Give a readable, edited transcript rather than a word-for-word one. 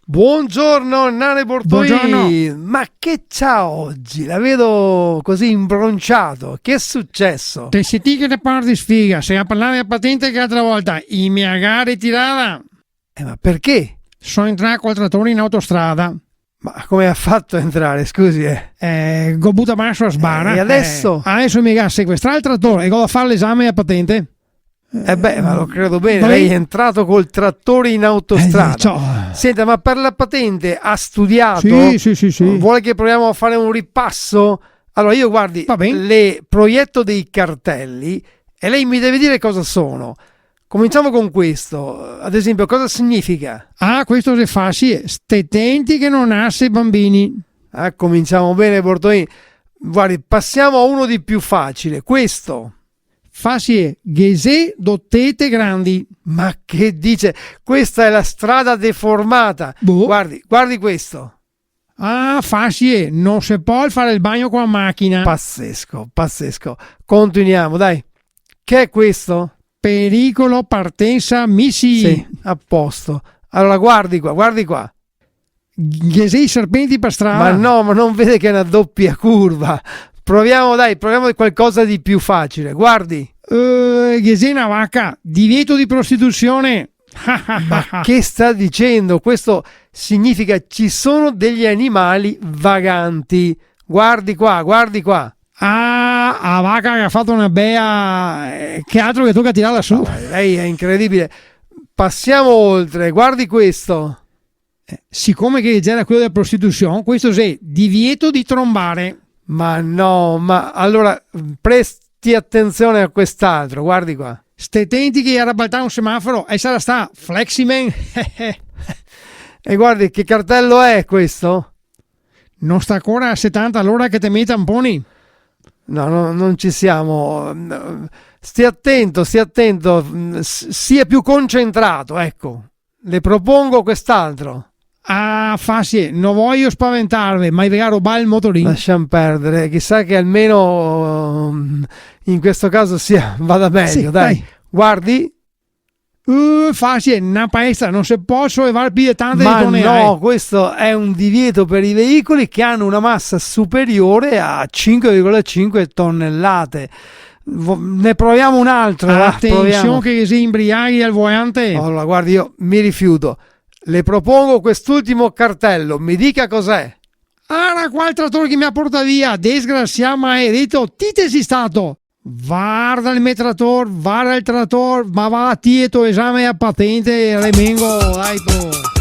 Buongiorno Nane Bortolini. Buongiorno. Ma che c'ha oggi? La vedo così imbronciato. Che è successo? Te senti che ne parli di sfiga, sei a parlare a patente che l'altra volta, i miei gare tirata. Ma perché? Sono entrato col trattore in autostrada. Ma come ha fatto a entrare? Scusi, Go butta basso a sbarra. E adesso? Adesso mi ga sequestrare il trattore e go a fare l'esame a patente. Ma lo credo bene. Vai. Lei è entrato col trattore in autostrada. Ciao. Senta, ma per la patente ha studiato? Sì. Vuole che proviamo a fare un ripasso? Allora io guardi, Va bene. le proietto dei cartelli e lei mi deve dire cosa sono. Cominciamo con questo. Ad esempio, cosa significa? Questo si fa, sì. Stai attenti che non nasce bambini. Cominciamo bene, Bortolini. Guardi, passiamo a uno di più facile. Questo. Facie ghese dottete grandi. Ma che dice? Questa è la strada deformata. Boh. Guardi questo. Facie, non si può fare il bagno con la macchina. Pazzesco. Continuiamo, dai. Che è questo? Pericolo partenza missili. Sì, a posto. Allora guardi qua. Ghese serpenti per strada. Ma non vede che è una doppia curva. Proviamo qualcosa di più facile. Guardi. Ghese una vacca, divieto di prostituzione. Ma che sta dicendo? Questo significa ci sono degli animali vaganti. Guardi qua. La vacca che ha fatto una bea, che altro che tocca tirarla su. Lei è incredibile. Passiamo oltre. Guardi questo. Siccome che era quello della prostituzione, questo è divieto di trombare. Ma allora presti attenzione a quest'altro. Guardi qua. Stai attenti che era baltato un semaforo e sarà sta Fleximan. E guardi che cartello è questo? Non sta ancora a 70 all'ora che te mette tamponi. No, non ci siamo. Stia attento, sia più concentrato, ecco. Le propongo quest'altro. Facile, non voglio spaventarvi, ma vi rubare il motorino. Lasciamo perdere, chissà che almeno in questo caso vada meglio, Sì, dai. Guardi. Facile, una palestra, non si può sollevare più di tante Ma tonelate. no, questo è un divieto per i veicoli che hanno una massa superiore a 5,5 tonnellate. Ne proviamo un altro. Attenzione che si imbriaghi al volante. Allora, guardi, io mi rifiuto. Le propongo quest'ultimo cartello. Mi dica cos'è. Qua il trattore che mi ha portato via. Disgraziato, ma hai detto, ti sei stato. Guarda il metratore, guarda il trattore, ma va a tieto esame a patente, remengo, dai tu.